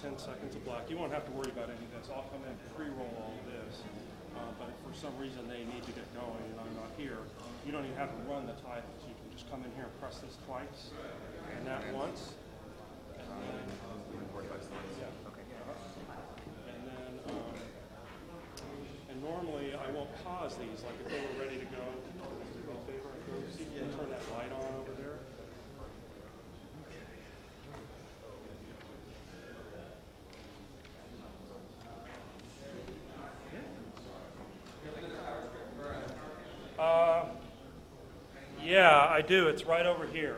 10 seconds of black. You won't have to worry about any of this. I'll come in, pre-roll all of this. But if for some reason they need to get going and I'm not here, you don't even have to run the titles. You can just come in here and press this twice, and that once. And then, yeah. Okay. And then, and normally I won't pause these. Like if they were ready to go, do me a favor, see if you can turn that light on over there. Yeah, I do. It's right over here.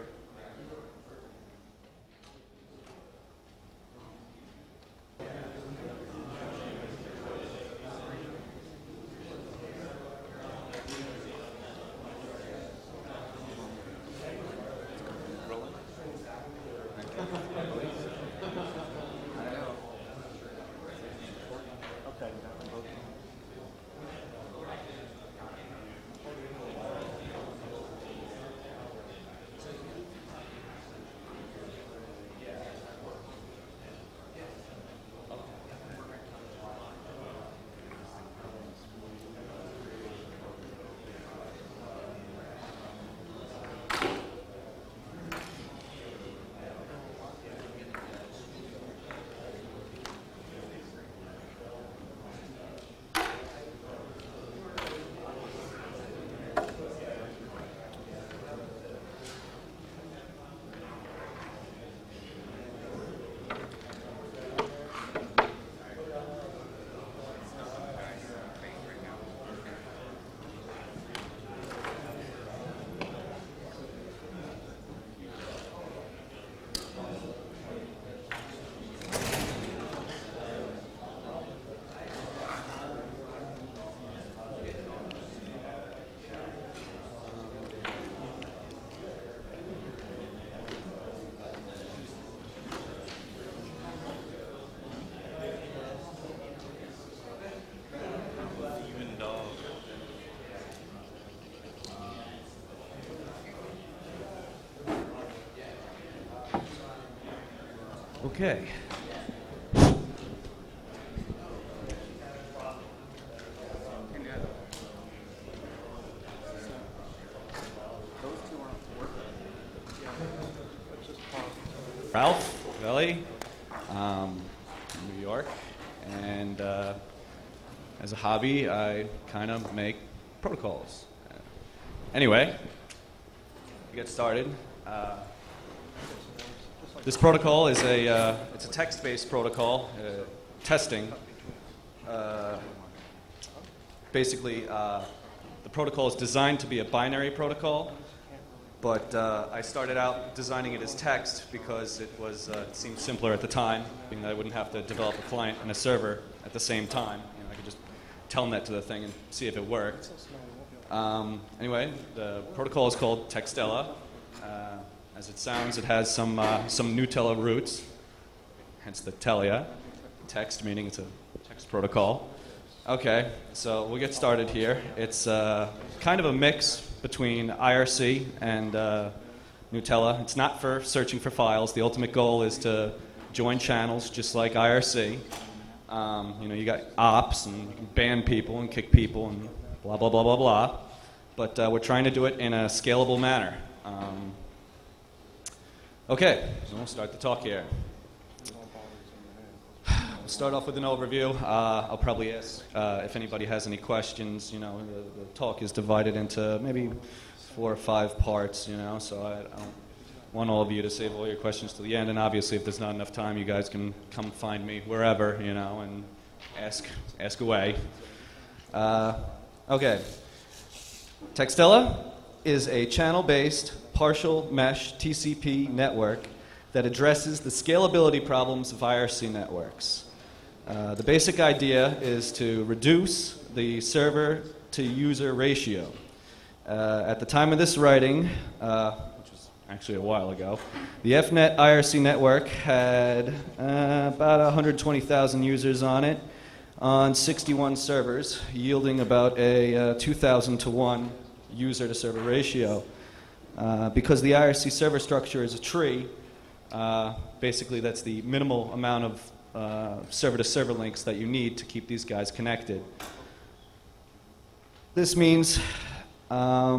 Okay. Ralph, Veli, New York, and as a hobby, I kind of make protocols. Anyway, to get started. This protocol is it's a text-based protocol, testing. Basically, the protocol is designed to be a binary protocol, but I started out designing it as text because it seemed simpler at the time, being that I wouldn't have to develop a client and a server at the same time. You know, I could just telnet to the thing and see if it worked. Anyway, the protocol is called Textella. As it sounds, it has some Nutella roots, hence the Telia. Text meaning it's a text protocol. Okay, so we'll get started here. It's kind of a mix between IRC and Nutella. It's not for searching for files. The ultimate goal is to join channels just like IRC. You know, you got ops and you can ban people and kick people and blah, blah, blah, blah, blah. But we're trying to do it in a scalable manner. Okay, so we'll start the talk here. We'll start off with an overview. I'll probably ask if anybody has any questions. You know, the talk is divided into maybe 4 or 5 parts, you know, so I don't want all of you to save all your questions to the end. And obviously, if there's not enough time, you guys can come find me wherever, you know, and ask away. Okay. Textella is a channel-based partial mesh TCP network that addresses the scalability problems of IRC networks. The basic idea is to reduce the server-to-user ratio. At the time of this writing, which was actually a while ago, the FNet IRC network had about 120,000 users on it on 61 servers, yielding about a 2,000 to 1 user-to-server ratio. Because the IRC server structure is a tree, basically that's the minimal amount of server-to-server links that you need to keep these guys connected. This means blah,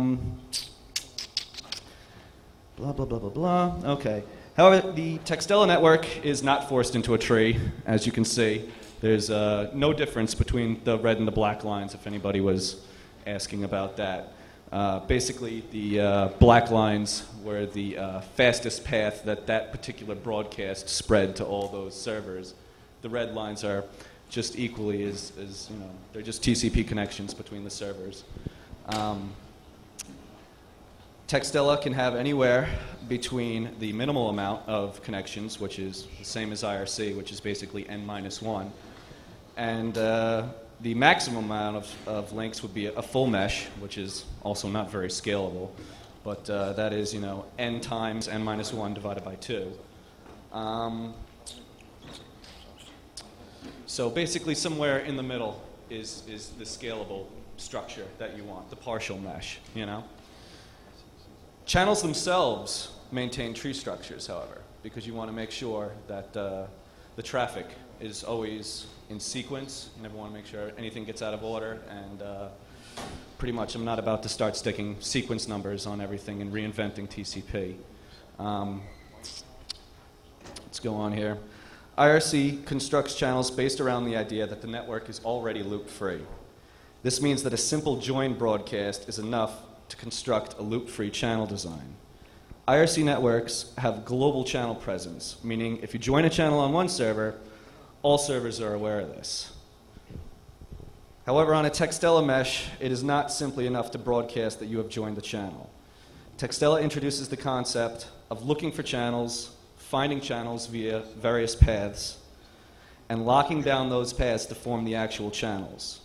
blah, blah, blah, blah. Okay. However, the Textella network is not forced into a tree, as you can see. There's no difference between the red and the black lines, if anybody was asking about that. Basically, the black lines were the fastest path that particular broadcast spread to all those servers. The red lines are just equally as they're just TCP connections between the servers. Textella can have anywhere between the minimal amount of connections, which is the same as IRC, which is basically n-1, and the maximum amount of links would be a full mesh, which is also not very scalable, but that is, n times n-1 divided by 2. So basically somewhere in the middle is the scalable structure that you want, the partial mesh, Channels themselves maintain tree structures, however, because you want to make sure that the traffic is always in sequence. You never want to make sure anything gets out of order, and pretty much I'm not about to start sticking sequence numbers on everything and reinventing TCP. Let's go on here. IRC constructs channels based around the idea that the network is already loop-free. This means that a simple join broadcast is enough to construct a loop-free channel design. IRC networks have global channel presence, meaning if you join a channel on one server, all servers are aware of this. However, on a Textella mesh, it is not simply enough to broadcast that you have joined the channel. Textella introduces the concept of looking for channels, finding channels via various paths, and locking down those paths to form the actual channels.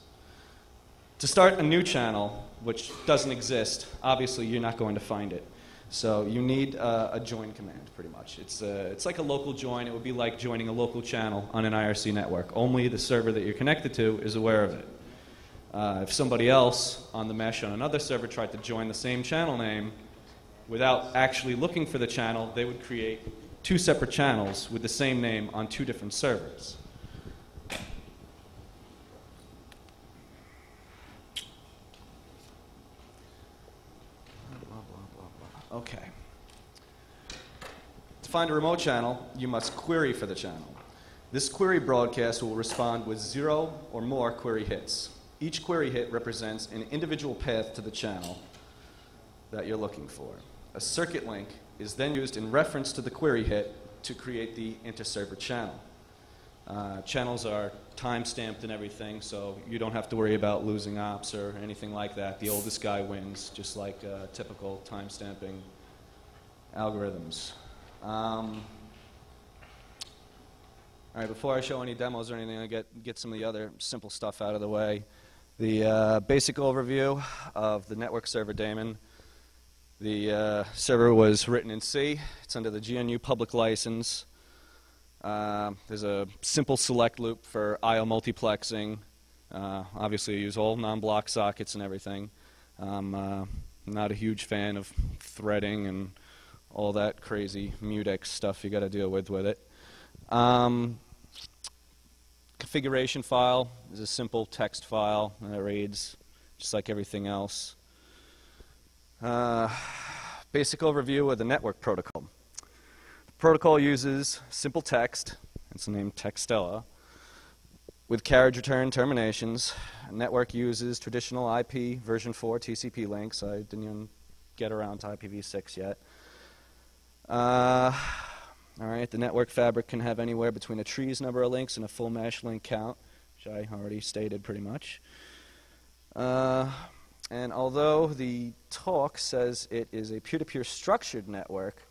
To start a new channel, which doesn't exist, obviously you're not going to find it. So you need a join command, pretty much. It's like a local join. It would be like joining a local channel on an IRC network. Only the server that you're connected to is aware of it. If somebody else on the mesh on another server tried to join the same channel name without actually looking for the channel, they would create two separate channels with the same name on two different servers. Okay. To find a remote channel, you must query for the channel. This query broadcast will respond with 0 or more query hits. Each query hit represents an individual path to the channel that you're looking for. A circuit link is then used in reference to the query hit to create the inter-server channel. Channels are time-stamped and everything, so you don't have to worry about losing ops or anything like that. The oldest guy wins, just like typical time-stamping algorithms. All right, before I show any demos or anything, I get some of the other simple stuff out of the way. The basic overview of the network server daemon. The server was written in C. It's under the GNU public license. There's a simple select loop for I/O multiplexing. Obviously, I use all non-block sockets and everything. I'm not a huge fan of threading and all that crazy mutex stuff you got to deal with it. Configuration file is a simple text file that reads just like everything else. Basic overview of the network protocol. The protocol uses simple text, it's named Textella, with carriage return terminations. Network uses traditional IP version 4 TCP links. I didn't even get around to IPv6 yet. All right, the network fabric can have anywhere between a tree's number of links and a full mesh link count, which I already stated pretty much. And although the talk says it is a peer-to-peer structured network,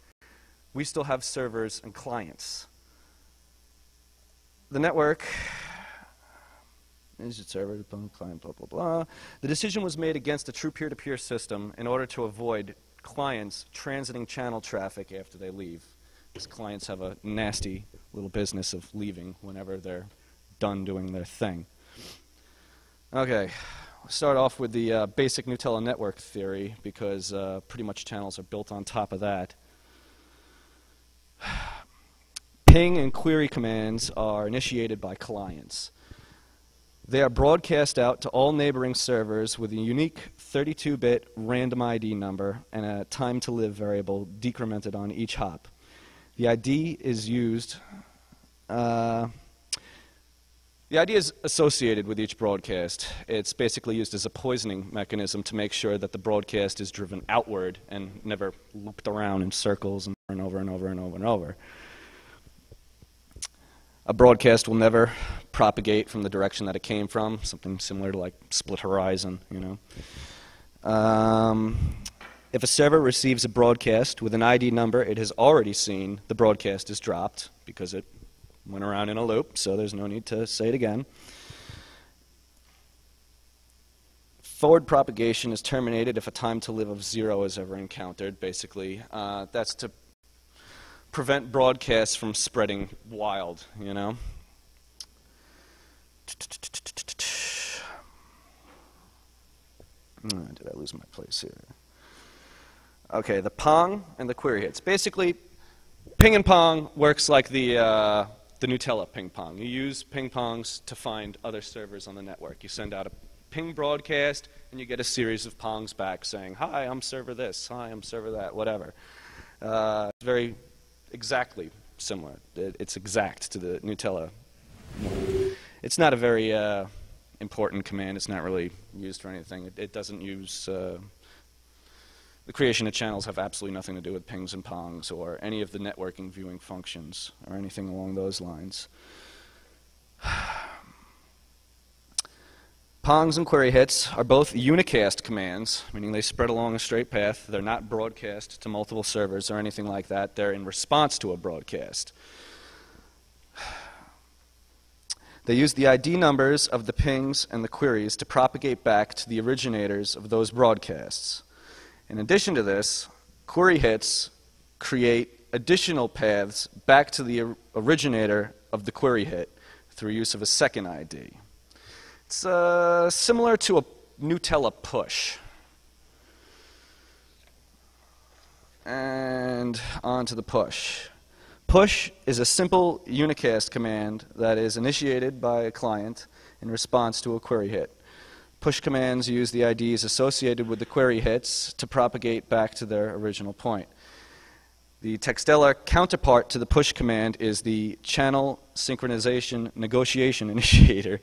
we still have servers and clients. The network is a server, client, blah, blah, blah. The decision was made against a true peer-to-peer system in order to avoid clients transiting channel traffic after they leave. Because clients have a nasty little business of leaving whenever they're done doing their thing. Okay, we'll start off with the basic Nutella network theory, because pretty much channels are built on top of that. ping and query commands are initiated by clients. They are broadcast out to all neighboring servers with a unique 32-bit random ID number and a time-to-live variable decremented on each hop. The ID is used. The ID is associated with each broadcast. It's basically used as a poisoning mechanism to make sure that the broadcast is driven outward and never looped around in circles and over and over and over and over. A broadcast will never propagate from the direction that it came from, something similar to like split horizon, you know. If a server receives a broadcast with an ID number it has already seen, the broadcast is dropped because it went around in a loop, so there's no need to say it again. Forward propagation is terminated if a time to live of 0 is ever encountered, basically. That's to prevent broadcasts from spreading wild, you know. Did I lose my place here? Okay, the pong and the query hits. Basically, ping and pong works like the Nutella ping pong. You use ping pongs to find other servers on the network. You send out a ping broadcast, and you get a series of pongs back saying, hi, I'm server this, hi, I'm server that, whatever. It's very exactly similar. It's exact to the Nutella. It's not a very important command. It's not really used for anything. It doesn't use... the creation of channels have absolutely nothing to do with pings and pongs or any of the networking viewing functions or anything along those lines. Pongs and query hits are both unicast commands, meaning they spread along a straight path. They're not broadcast to multiple servers or anything like that. They're in response to a broadcast. They use the ID numbers of the pings and the queries to propagate back to the originators of those broadcasts. In addition to this, query hits create additional paths back to the originator of the query hit through use of a second ID. It's similar to a Nutella push. And on to the push. Push is a simple unicast command that is initiated by a client in response to a query hit. Push commands use the IDs associated with the query hits to propagate back to their original point. The Textella counterpart to the push command is the channel synchronization negotiation initiator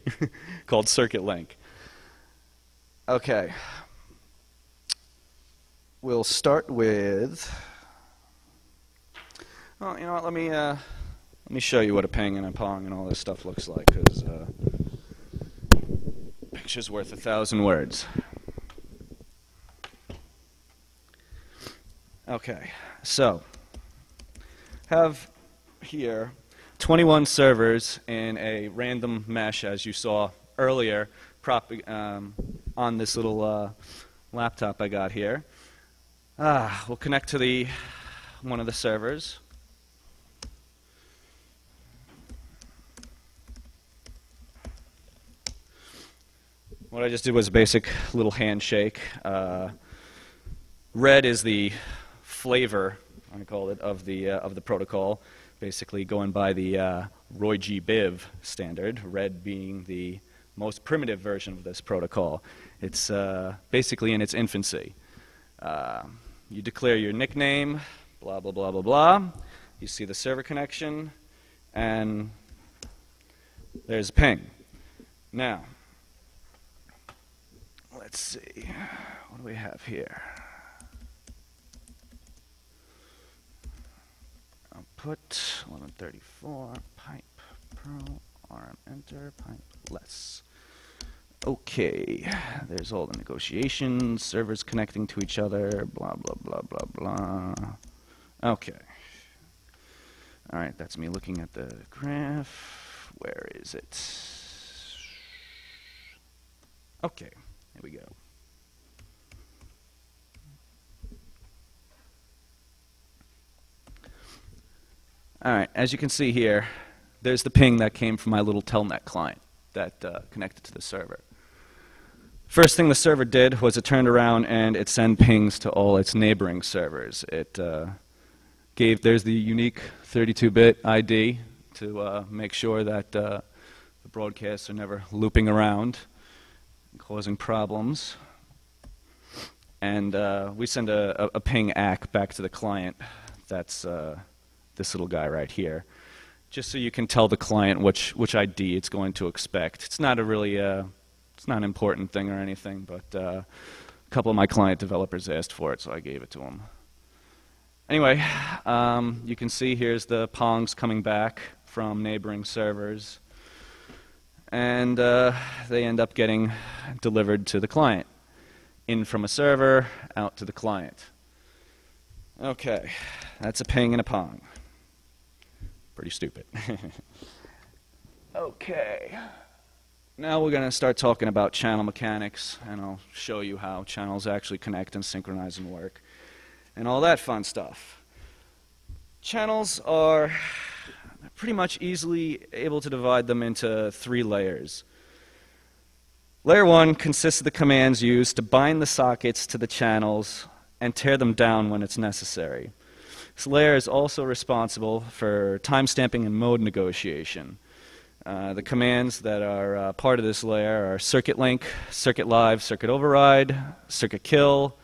called circuit link. Okay. We'll start with, well, you know what, let me show you what a ping and a pong and all this stuff looks like, because picture's worth 1,000 words. Okay, so have here 21 servers in a random mesh, as you saw earlier, on this little laptop I got here. We'll connect to one of the servers. What I just did was a basic little handshake. Red is the flavor, I call it, of the protocol, basically going by the Roy G. Biv standard, red being the most primitive version of this protocol. It's basically in its infancy. You declare your nickname, blah, blah, blah, blah, blah. You see the server connection, and there's a ping. Now, let's see, what do we have here? Output 1134, pipe, pro, RM, enter, pipe, less. Okay, there's all the negotiations, servers connecting to each other, blah, blah, blah, blah, blah. Okay. All right, that's me looking at the graph. Where is it? Okay, here we go. All right, as you can see here, there's the ping that came from my little telnet client that connected to the server. First thing the server did was it turned around and it sent pings to all its neighboring servers. It There's the unique 32-bit ID to make sure that the broadcasts are never looping around and causing problems. And we send a ping ACK back to the client. That's this little guy right here, just so you can tell the client which ID it's going to expect. It's not a really it's not an important thing or anything, but a couple of my client developers asked for it, so I gave it to them. Anyway, you can see here's the pongs coming back from neighboring servers, and they end up getting delivered to the client. In from a server, out to the client. Okay, that's a ping and a pong. Pretty stupid. Okay. Now we're going to start talking about channel mechanics, and I'll show you how channels actually connect and synchronize and work, and all that fun stuff. Channels are pretty much easily able to divide them into 3 layers. Layer 1 consists of the commands used to bind the sockets to the channels and tear them down when it's necessary. This layer is also responsible for timestamping and mode negotiation. The commands that are part of this layer are circuit link, circuit live, circuit override, circuit kill,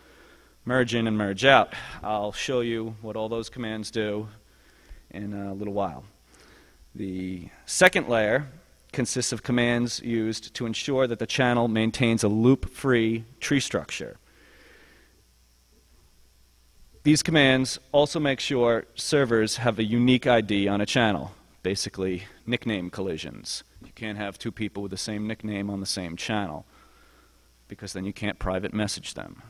merge in, and merge out. I'll show you what all those commands do in a little while. The second layer consists of commands used to ensure that the channel maintains a loop-free tree structure. These commands also make sure servers have a unique ID on a channel, basically nickname collisions. You can't have 2 people with the same nickname on the same channel, because then you can't private message them.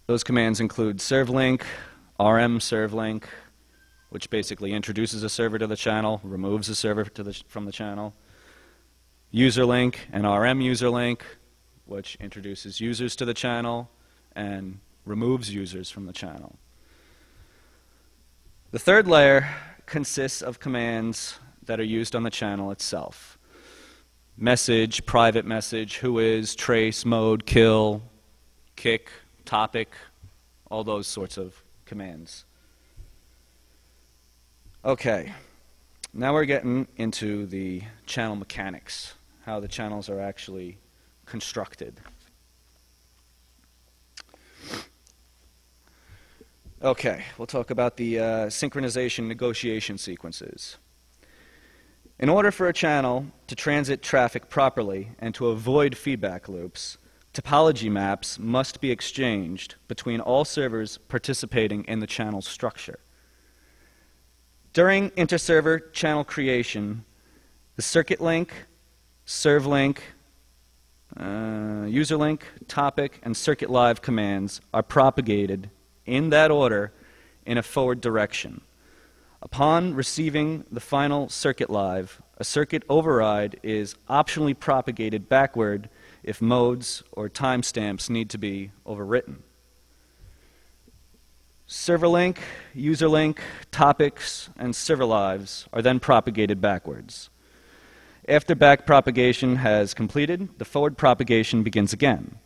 Those commands include servlink, servlink, which basically introduces a server to the channel, removes a server from the channel. Userlink and userlink, which introduces users to the channel and removes users from the channel. The third layer consists of commands that are used on the channel itself. Message, private message, whois, trace, mode, kill, kick, topic, all those sorts of commands. Okay, now we're getting into the channel mechanics, how the channels are actually constructed. Okay, we'll talk about the synchronization negotiation sequences. In order for a channel to transit traffic properly and to avoid feedback loops, topology maps must be exchanged between all servers participating in the channel structure. During inter-server channel creation, the circuit link, servlink, userlink, topic, and circuit live commands are propagated in that order in a forward direction. Upon receiving the final circuit live, a circuit override is optionally propagated backward if modes or timestamps need to be overwritten. Serverlink, userlink, topics, and server lives are then propagated backwards. After back propagation has completed, the forward propagation begins again.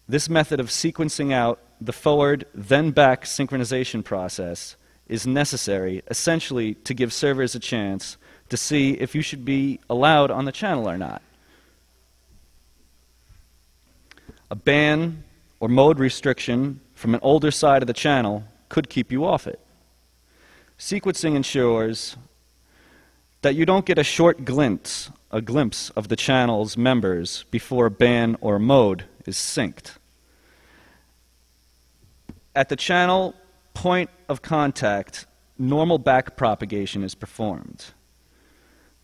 This method of sequencing out the forward then back synchronization process is necessary essentially to give servers a chance to see if you should be allowed on the channel or not. A ban or mode restriction from an older side of the channel could keep you off it. Sequencing ensures that you don't get a short glimpse of the channel's members before a ban or mode is synced. At the channel point of contact, normal back propagation is performed.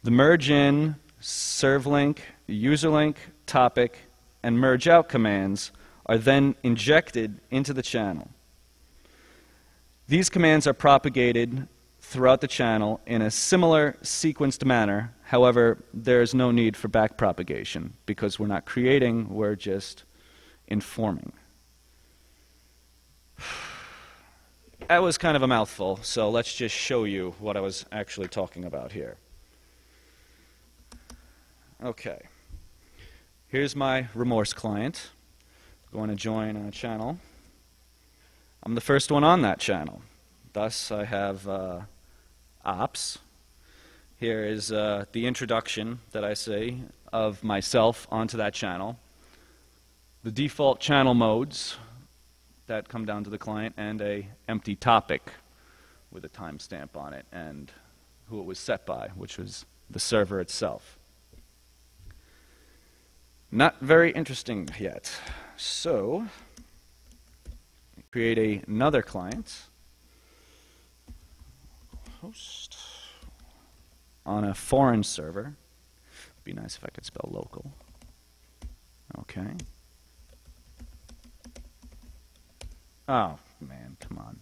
The merge in, servlink, userlink, topic, and merge out commands are then injected into the channel. These commands are propagated throughout the channel in a similar sequenced manner. However, there is no need for back propagation because we're not creating, we're just informing. That was kind of a mouthful, so let's just show you what I was actually talking about here. Okay. Here's my remorse client. I'm going to join a channel. I'm the first one on that channel. Thus, I have ops. Here is the introduction that I say of myself onto that channel. The default channel modes that come down to the client, and a empty topic with a timestamp on it and who it was set by, which was the server itself. Not very interesting yet. So, create another client, host, on a foreign server. It'd be nice if I could spell local. Okay. Oh, man, come on.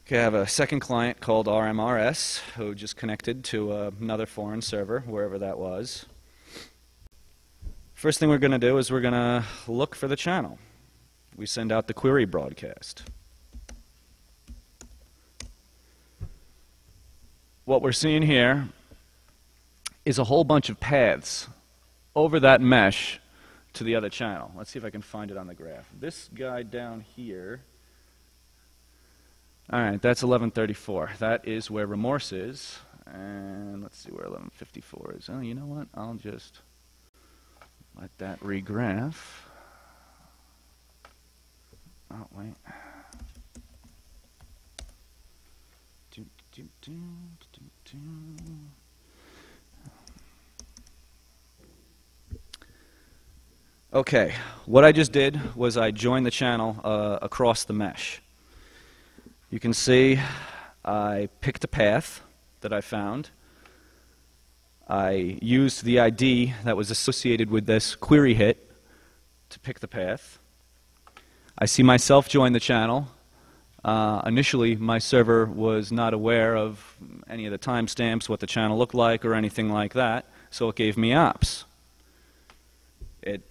Okay, I have a second client called RMRS who just connected to another foreign server, wherever that was. First thing we're going to do is we're going to look for the channel. We send out the query broadcast. What we're seeing here is a whole bunch of paths over that mesh to the other channel. Let's see if I can find it on the graph. This guy down here, all right, that's 1134. That is where remorse is. And let's see where 1154 is. Oh, you know what? I'll just let that regraph. Oh, wait. Okay, what I just did was I joined the channel across the mesh. You can see I picked a path that I found. I used the ID that was associated with this query hit to pick the path. I see myself join the channel. Initially, my server was not aware of any of the timestamps, what the channel looked like, or anything like that, so it gave me ops. It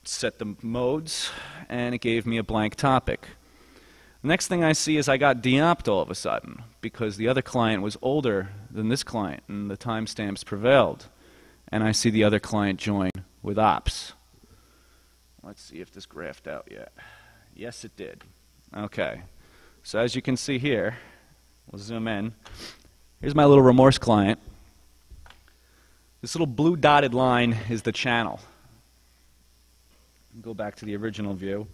set the modes, and it gave me a blank topic. The next thing I see is I got de-opt all of a sudden, because the other client was older than this client, and the timestamps prevailed. And I see the other client join with ops. Let's see if this graphed out yet. Yes, it did. Okay. So as you can see here, we'll zoom in. Here's my little remorse client. This little blue dotted line is the channel. Go back to the original view.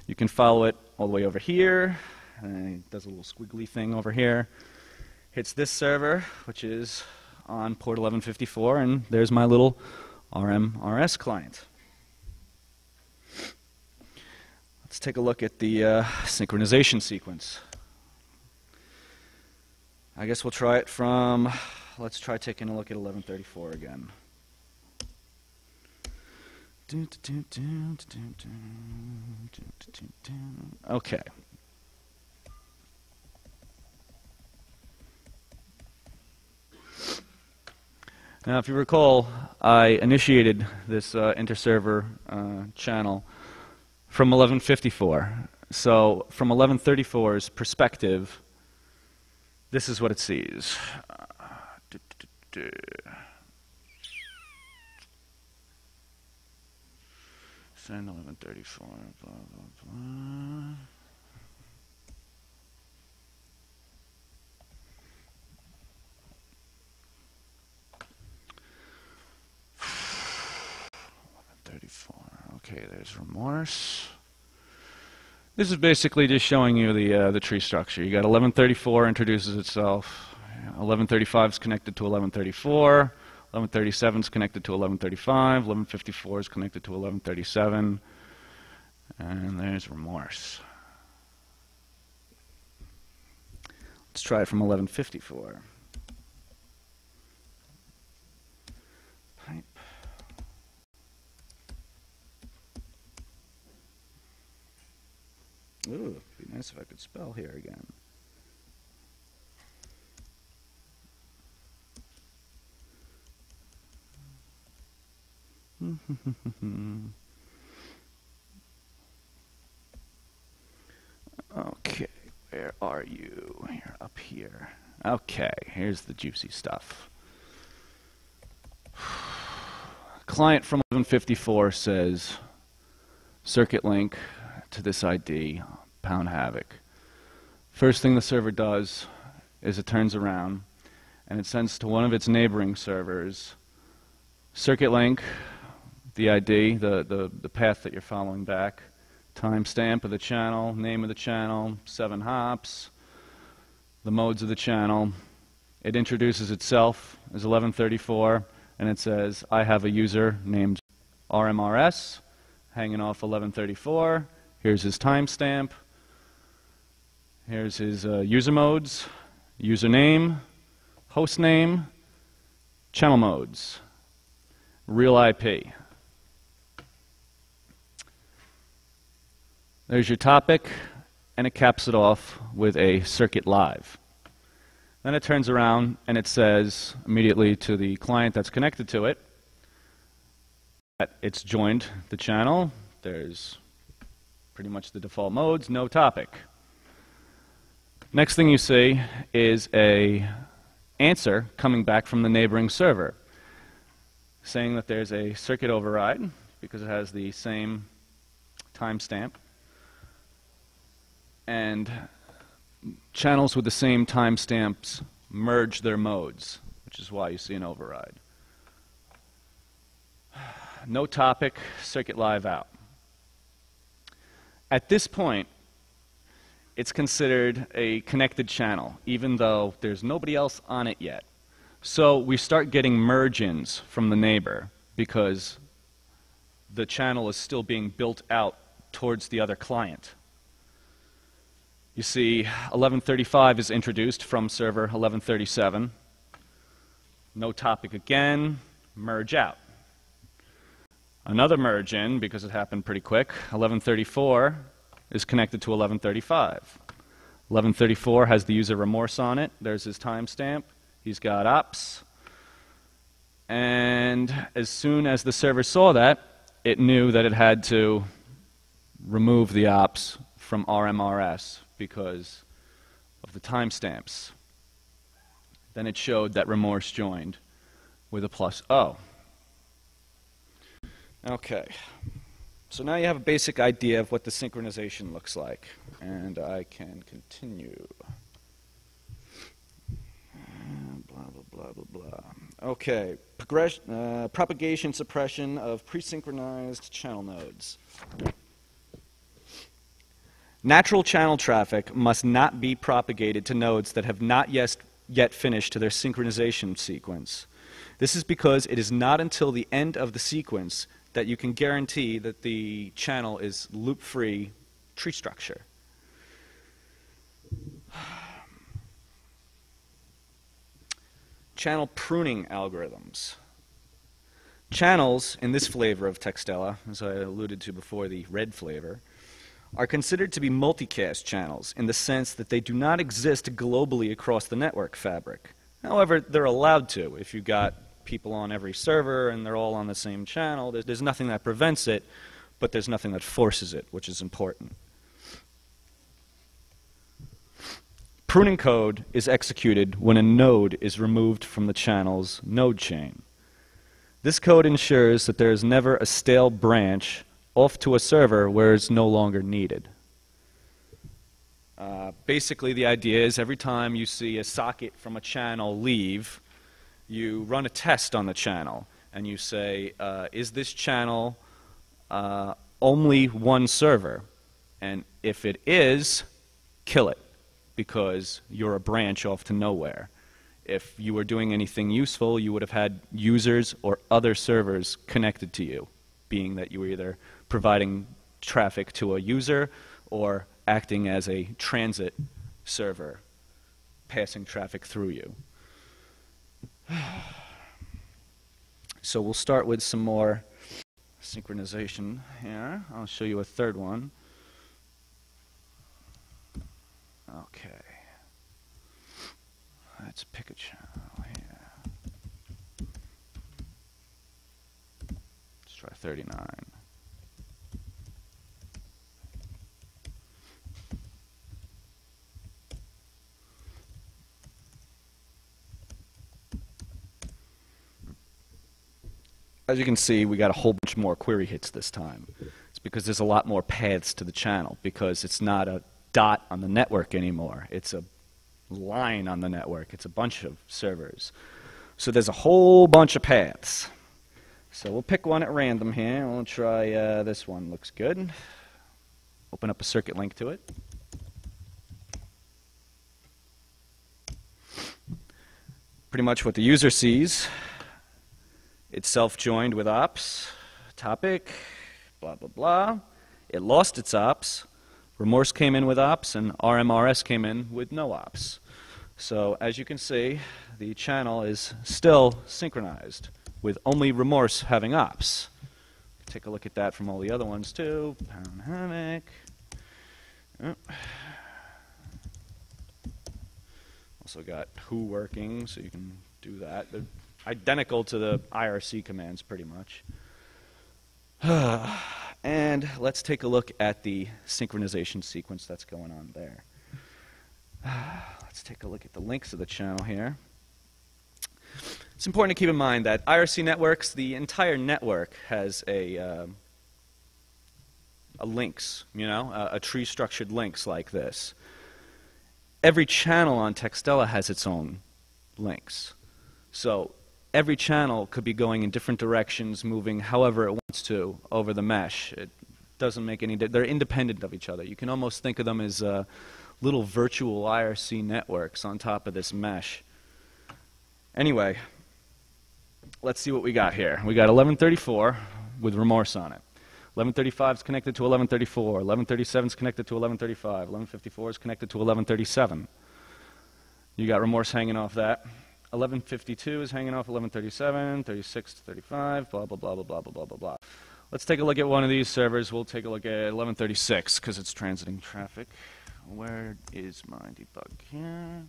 You can follow it all the way over here, and it does a little squiggly thing over here. Hits this server, which is on port 1154, and there's my little RMRS client. Let's take a look at the synchronization sequence. I guess we'll try it from, let's try taking a look at 1134 again. Okay. Now, if you recall, I initiated this inter-server channel from 1154. So, from 1134's perspective, this is what it sees. Send 1134, blah, blah, blah. Okay, there's remorse. This is basically just showing you the tree structure. You got 1134 introduces itself. 1135 is connected to 1134. 1137 is connected to 1135. 1154 is connected to 1137. And there's remorse. Let's try it from 1154. Pipe. Ooh, it'd be nice if I could spell here again. Okay, where are you? You're up here. Okay, here's the juicy stuff. client from 1154 says circuit link to this ID, pound havoc. First thing the server does is it turns around and it sends to one of its neighboring servers circuit link, the ID, the path that you're following back, timestamp of the channel, name of the channel, 7 hops, the modes of the channel. It introduces itself as 1134, and it says, I have a user named RMRS, hanging off 1134. Here's his timestamp. Here's his user modes, username, host name, channel modes, real IP. There's your topic, and it caps it off with a circuit live. Then it turns around and it says immediately to the client that's connected to it that it's joined the channel. There's pretty much the default modes, no topic. Next thing you see is an answer coming back from the neighboring server saying that there's a circuit override because it has the same timestamp, and channels with the same timestamps merge their modes, which is why you see an override. No topic, circuit live out. At this point, it's considered a connected channel, even though there's nobody else on it yet. So we start getting merge-ins from the neighbor because the channel is still being built out towards the other client. You see, 1135 is introduced from server 1137. No topic again, merge out. Another merge in, because it happened pretty quick, 1134 is connected to 1135. 1134 has the user remorse on it. There's his timestamp. He's got ops. And as soon as the server saw that, it knew that it had to remove the ops from RMRS because of the timestamps. Then it showed that remorse joined with a +O. Okay, so now you have a basic idea of what the synchronization looks like, and I can continue. Blah, blah, blah, blah, blah. Okay, propagation suppression of pre-synchronized channel nodes. Natural channel traffic must not be propagated to nodes that have not yet finished their synchronization sequence. This is because it is not until the end of the sequence that you can guarantee that the channel is loop-free tree structure. Channel pruning algorithms. Channels in this flavor of Textella, as I alluded to before, the red flavor, are considered to be multicast channels in the sense that they do not exist globally across the network fabric. However, they're allowed to. If you've got people on every server and they're all on the same channel, there's nothing that prevents it, but there's nothing that forces it, which is important. Pruning code is executed when a node is removed from the channel's node chain. This code ensures that there is never a stale branch off to a server where it's no longer needed. Basically, the idea is every time you see a socket from a channel leave, you run a test on the channel, and you say, is this channel only one server? And if it is, kill it, because you're a branch off to nowhere. If you were doing anything useful, you would have had users or other servers connected to you, being that you were either providing traffic to a user or acting as a transit server, passing traffic through you. So we'll start with some more synchronization here. I'll show you a third one. Okay. Let's pick a channel here. Let's try 39. As you can see, we got a whole bunch more query hits this time. It's because there's a lot more paths to the channel, because it's not a dot on the network anymore. It's a line on the network. It's a bunch of servers. So there's a whole bunch of paths. So we'll pick one at random here. We'll try this one. Looks good. Open up a circuit link to it. Pretty much what the user sees. It's self-joined with ops, topic, blah, blah, blah. It lost its ops. Remorse came in with ops, and RMRS came in with no ops. So as you can see, the channel is still synchronized with only Remorse having ops. Take a look at that from all the other ones too. Pound Hammock. Oh. Also got who working, so you can do that. They're identical to the IRC commands pretty much. And let's take a look at the synchronization sequence that's going on there. Let's take a look at the links of the channel here. It's important to keep in mind that IRC networks, the entire network has a links, a tree-structured links like this. Every channel on Textella has its own links. So every channel could be going in different directions, moving however it wants to over the mesh. It doesn't make any they're independent of each other. You can almost think of them as little virtual IRC networks on top of this mesh. Anyway, let's see what we got here. We got 1134 with Remorse on it. 1135 is connected to 1134. 1137 is connected to 1135. 1154 is connected to 1137. You got Remorse hanging off that. 1152 is hanging off 1137, 36 to 35, blah, blah, blah, blah, blah, blah, blah, blah. Let's take a look at one of these servers. We'll take a look at 1136 because it's transiting traffic. Where is my debug here?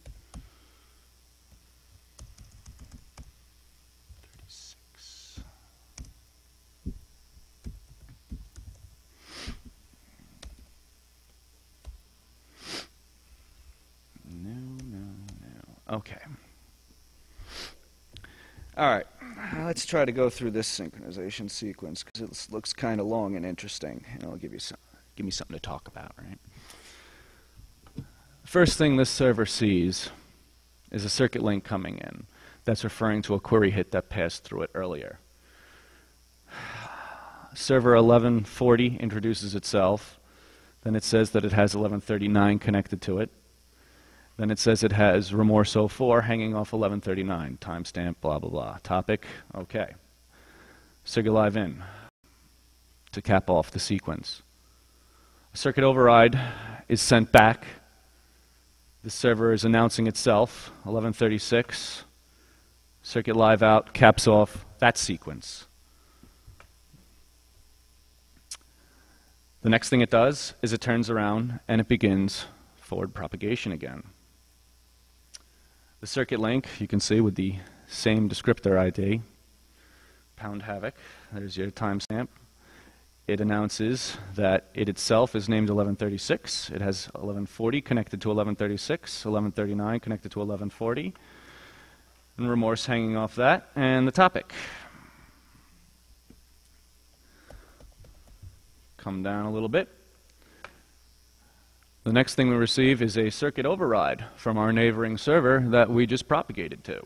36. No. Okay. All right, let's try to go through this synchronization sequence because it looks kind of long and interesting, and it'll give me something to talk about, right? First thing this server sees is a circuit link coming in. That's referring to a query hit that passed through it earlier. Server 1140 introduces itself. Then it says that it has 1139 connected to it. Then it says it has Remorse 04 hanging off 1139, timestamp, blah, blah, blah. Topic, okay. Circuit live in to cap off the sequence. A circuit override is sent back. The server is announcing itself, 1136. Circuit live out caps off that sequence. The next thing it does is it turns around and it begins forward propagation again. The circuit link, you can see with the same descriptor ID, pound havoc, there's your timestamp. It announces that it itself is named 1136. It has 1140 connected to 1136, 1139 connected to 1140, and Remorse hanging off that, and the topic. Come down a little bit. The next thing we receive is a circuit override from our neighboring server that we just propagated to.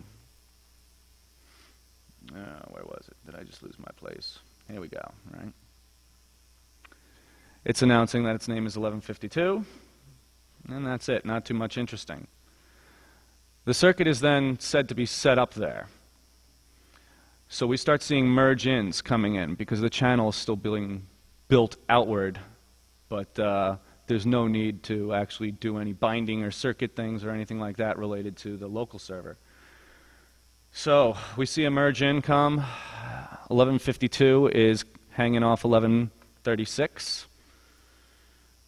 Where was it? Did I just lose my place? Here we go, right? It's announcing that its name is 1152, and that's it. Not too much interesting. The circuit is then said to be set up there. So we start seeing merge-ins coming in because the channel is still being built outward, but there's no need to actually do any binding or circuit things or anything like that related to the local server. So we see a merge in come. 1152 is hanging off 1136.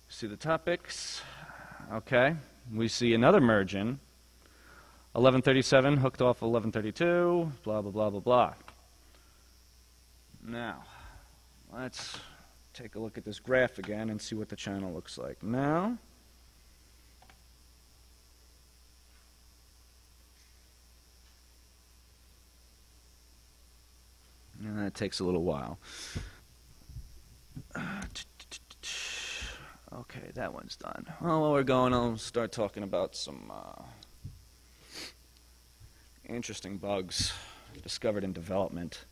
See the topics. Okay. We see another merge in. 1137 hooked off 1132. Blah, blah, blah, blah, blah. Now, let's take a look at this graph again and see what the channel looks like now. that takes a little while. Okay, that one's done. Well, while we're going, I'll start talking about some interesting bugs discovered in development.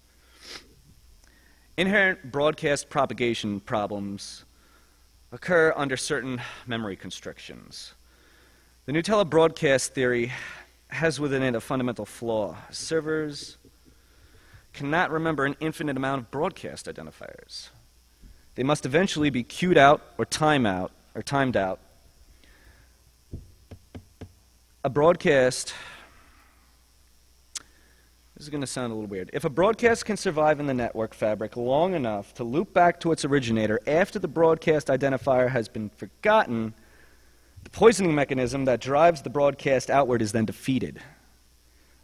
Inherent broadcast propagation problems occur under certain memory constrictions. The Nutella broadcast theory has within it a fundamental flaw. Servers cannot remember an infinite amount of broadcast identifiers. They must eventually be queued out or timed out. A broadcast, this is going to sound a little weird. If a broadcast can survive in the network fabric long enough to loop back to its originator after the broadcast identifier has been forgotten, the poisoning mechanism that drives the broadcast outward is then defeated.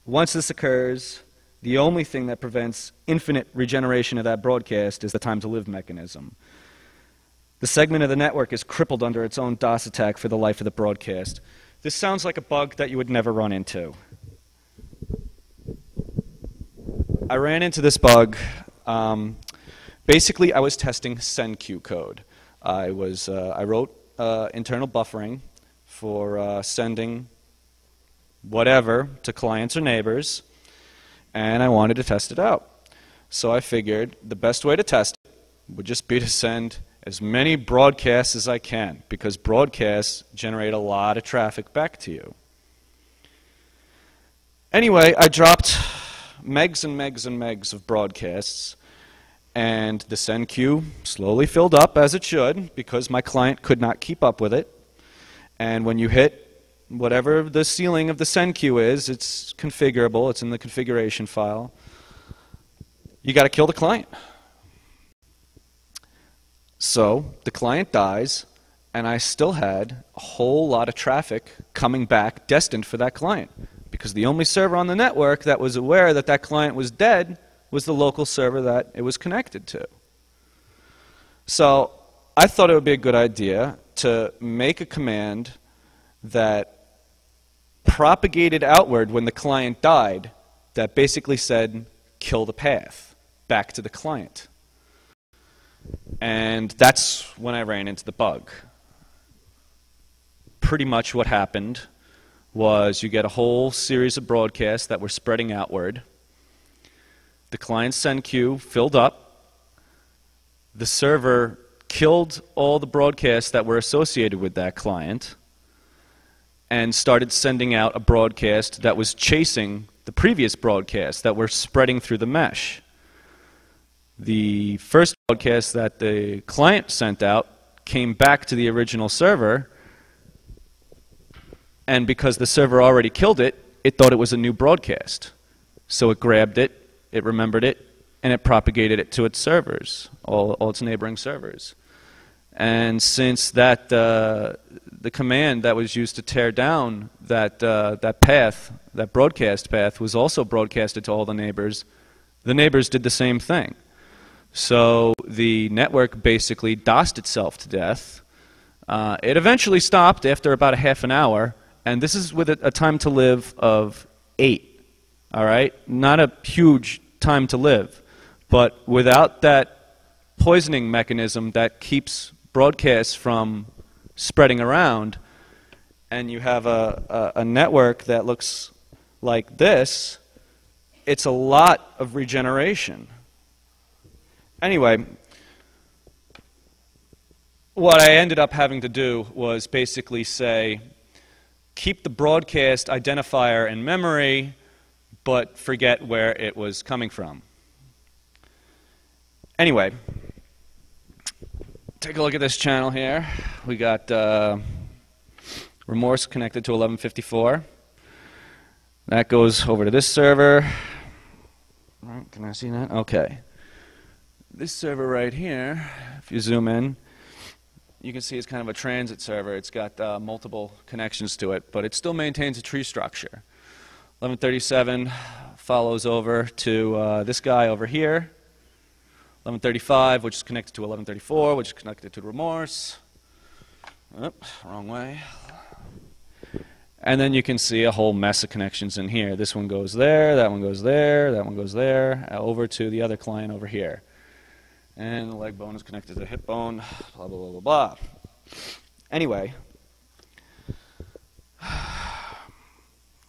Once this occurs, the only thing that prevents infinite regeneration of that broadcast is the time-to-live mechanism. The segment of the network is crippled under its own DOS attack for the life of the broadcast. This sounds like a bug that you would never run into. I ran into this bug. Basically, I was testing send-queue code. I wrote internal buffering for sending whatever to clients or neighbors, and I wanted to test it out. So I figured the best way to test it would just be to send as many broadcasts as I can, because broadcasts generate a lot of traffic back to you. Anyway, I dropped megs and megs and megs of broadcasts, and the send queue slowly filled up, as it should, because my client could not keep up with it. And when you hit whatever the ceiling of the send queue is, it's configurable, it's in the configuration file. You got to kill the client. So the client dies, and I still had a whole lot of traffic coming back destined for that client, because the only server on the network that was aware that that client was dead was the local server that it was connected to. So I thought it would be a good idea to make a command that propagated outward when the client died, that basically said, kill the path back to the client. And that's when I ran into the bug. Pretty much what happened was you get a whole series of broadcasts that were spreading outward. The client send queue filled up. The server killed all the broadcasts that were associated with that client and started sending out a broadcast that was chasing the previous broadcasts that were spreading through the mesh. The first broadcast that the client sent out came back to the original server, and because the server already killed it, it thought it was a new broadcast. So it grabbed it, it remembered it, and it propagated it to its servers, all its neighboring servers. And since that the command that was used to tear down that path, that broadcast path, was also broadcasted to all the neighbors did the same thing. So the network basically DOSed itself to death. It eventually stopped after about a half an hour, and this is with a time to live of 8. All right, not a huge time to live, but without that poisoning mechanism that keeps broadcasts from spreading around, and you have a network that looks like this, it's a lot of regeneration. Anyway, what I ended up having to do was basically say, keep the broadcast identifier in memory, but forget where it was coming from. Anyway, take a look at this channel here. We got remorse connected to 1154. That goes over to this server. Right, can I see that? Okay. This server right here, if you zoom in, you can see it's kind of a transit server. It's got multiple connections to it, but it still maintains a tree structure. 1137 follows over to this guy over here. 1135, which is connected to 1134, which is connected to remorse. Oops, wrong way. And then you can see a whole mess of connections in here. This one goes there, that one goes there, that one goes there, over to the other client over here. And the leg bone is connected to the hip bone, blah, blah, blah, blah, blah. Anyway,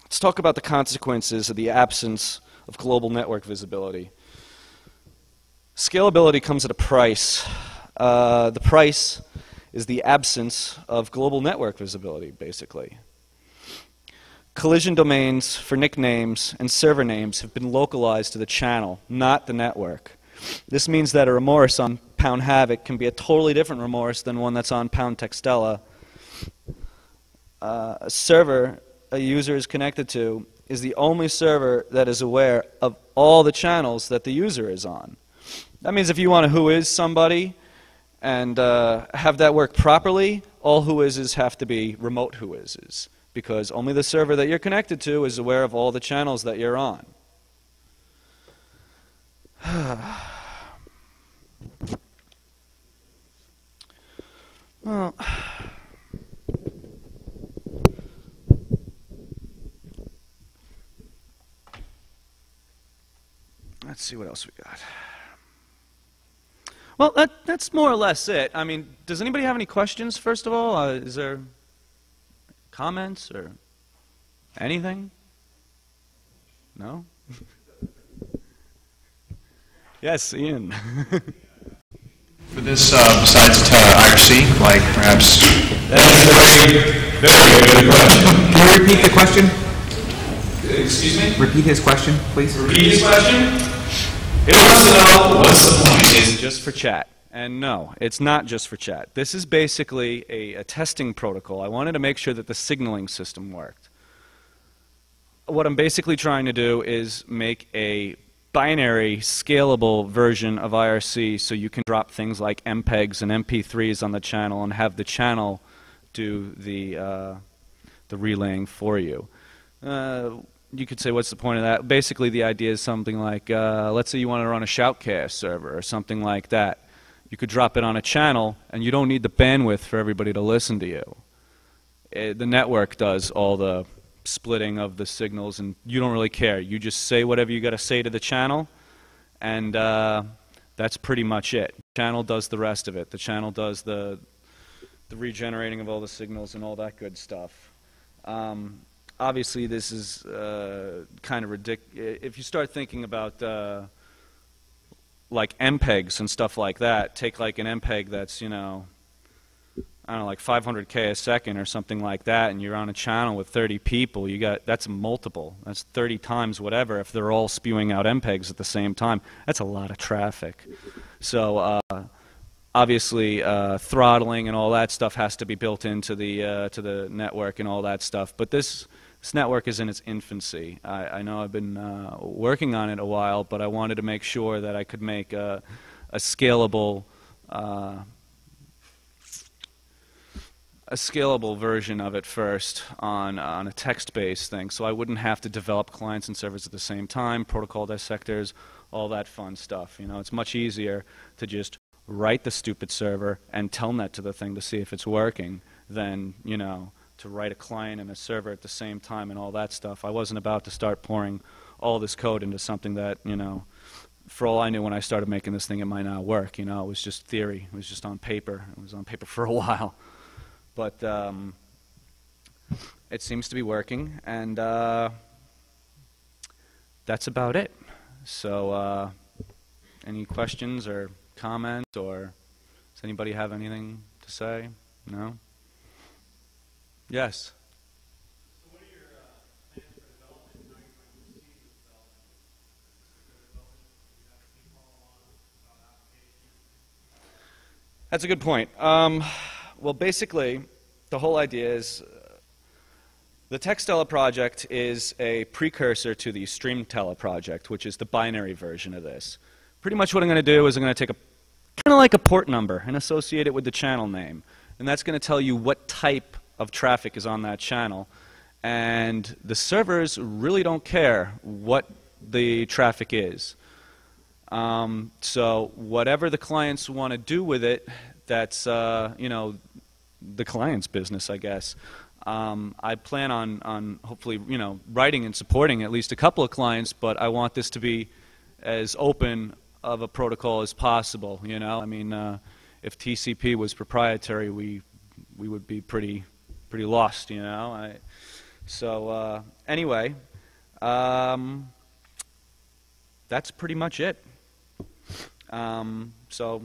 let's talk about the consequences of the absence of global network visibility. Scalability comes at a price. The price is the absence of global network visibility, basically. Collision domains for nicknames and server names have been localized to the channel, not the network. This means that a remorse on pound havoc can be a totally different remorse than one that's on pound Textella. A server a user is connected to is the only server that is aware of all the channels that the user is on. That means if you want to whois somebody and have that work properly, all whoises have to be remote whoises, because only the server that you're connected to is aware of all the channels that you're on. Well, let's see what else we got. Well, that's more or less it. I mean, does anybody have any questions, first of all? Is there comments or anything? No? Yes, Ian. For this, besides to IRC, like perhaps... That's a very good question. Can you repeat the question? Excuse me? Repeat his question, please. Repeat his question? It wants to know, what's the point? Is it just for chat? And no, it's not just for chat. This is basically a testing protocol. I wanted to make sure that the signaling system worked. What I'm basically trying to do is make a binary, scalable version of IRC so you can drop things like MPEGs and MP3s on the channel and have the channel do the relaying for you. You could say, what's the point of that? Basically, the idea is something like, let's say you want to run a shoutcast server or something like that. You could drop it on a channel, and you don't need the bandwidth for everybody to listen to you. The network does all the splitting of the signals, and you don't really care. You just say whatever you got to say to the channel, and that's pretty much it. The channel does the rest of it. The channel does the regenerating of all the signals and all that good stuff. Obviously, this is kind of ridiculous. If you start thinking about like MPEGs and stuff like that, take like an MPEG that's, you know, I don't know, like 500K a second or something like that, and you're on a channel with 30 people, that's a multiple. That's 30 times whatever if they're all spewing out MPEGs at the same time. That's a lot of traffic. So obviously throttling and all that stuff has to be built into the network and all that stuff. But this network is in its infancy. I know I've been working on it a while, but I wanted to make sure that I could make a scalable version of it first on a text-based thing, so I wouldn't have to develop clients and servers at the same time, protocol dissectors, all that fun stuff. You know, it's much easier to just write the stupid server and telnet to the thing to see if it's working than, you know, to write a client and a server at the same time and all that stuff. I wasn't about to start pouring all this code into something that, you know, for all I knew when I started making this thing, it might not work. You know, it was just theory. It was just on paper. It was on paper for a while. But it seems to be working, and that's about it. So any questions or comments, or does anybody have anything to say? No? Yes? So what are your plans for development? How are you going to proceed with development? Do you have a team follow on about applications? That's a good point. Well, basically, the whole idea is the Textella project is a precursor to the Streamtella project, which is the binary version of this. Pretty much what I'm going to do is I'm going to take a kind of like a port number and associate it with the channel name. And that's going to tell you what type of traffic is on that channel. And the servers really don't care what the traffic is. So whatever the clients want to do with it, that's, you know, the client's business, I guess. I plan on hopefully, you know, writing and supporting at least a couple of clients, but I want this to be as open of a protocol as possible, you know. I mean, if TCP was proprietary, we would be pretty lost, you know. Anyway, that's pretty much it. So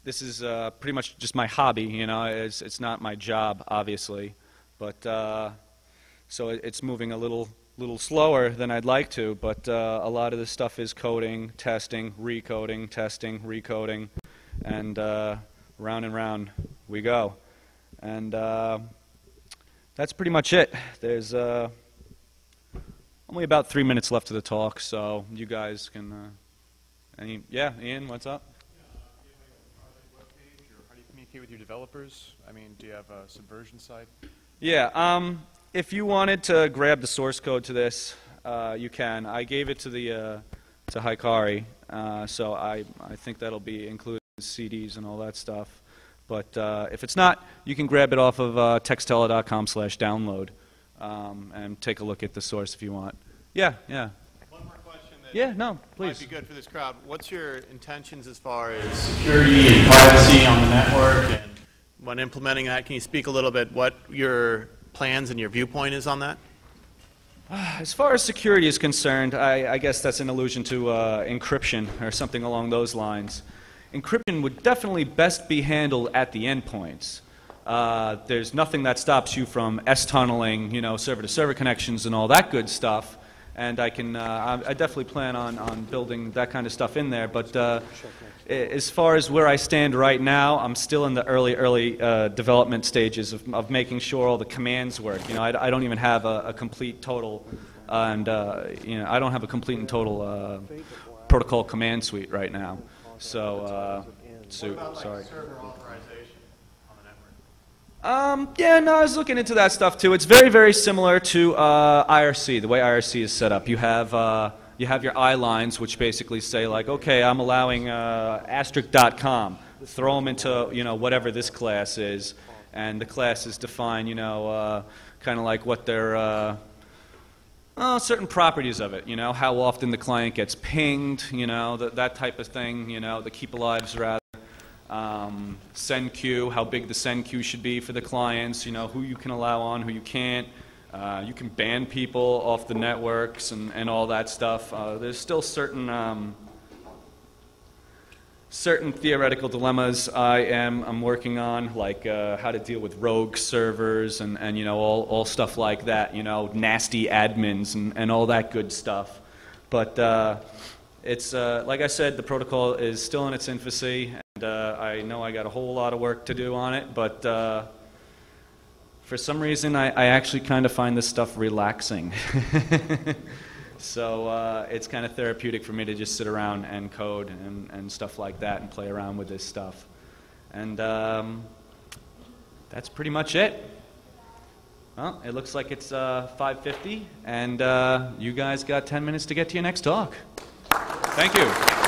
this is pretty much just my hobby, you know. It's not my job, obviously, but so it's moving a little slower than I'd like to. But a lot of this stuff is coding, testing, recoding, testing, recoding, and round and round we go. And that's pretty much it. There's only about 3 minutes left of the talk, so you guys can. Yeah, Ian, what's up? How do you communicate with your developers? I mean, do you have a Subversion site? Yeah, if you wanted to grab the source code to this, you can. I gave it to to Hikari, so I think that'll be included in CDs and all that stuff. But if it's not, you can grab it off of textella.com/download and take a look at the source if you want. Yeah. One more question that Please. might be good for this crowd. What's your intentions as far as security and privacy on the network? And when implementing that, can you speak a little bit what your plans and your viewpoint is on that? As far as security is concerned, I guess that's an allusion to encryption or something along those lines. Encryption would definitely best be handled at the endpoints. There's nothing that stops you from S-tunneling, you know, server-to-server connections and all that good stuff. And I definitely plan on building that kind of stuff in there. But as far as where I stand right now, I'm still in the early development stages of making sure all the commands work. You know, I don't even have a complete total, you know, I don't have a complete and total protocol command suite right now. So, sorry. Server authorization on the network? Yeah, no, I was looking into that stuff too. It's very similar to IRC, the way IRC is set up. You have your I lines, which basically say like, okay, I'm allowing asterisk.com. Throw them into, you know, whatever this class is, and the classes define, you know, kind of like what their certain properties of it, you know, how often the client gets pinged, you know, that type of thing, you know, the keep alives rather. Send queue, how big the send queue should be for the clients, you know, who you can allow on, who you can't. You can ban people off the networks and all that stuff. There's still certain theoretical dilemmas I'm working on, like how to deal with rogue servers and you know, all stuff like that, you know, nasty admins and all that good stuff. But it's like I said, the protocol is still in its infancy, and I know I got a whole lot of work to do on it, but for some reason I actually kind of find this stuff relaxing. So it's kind of therapeutic for me to just sit around and code and stuff like that and play around with this stuff. And that's pretty much it. Well, it looks like it's 5:50, and you guys got 10 minutes to get to your next talk. Thank you.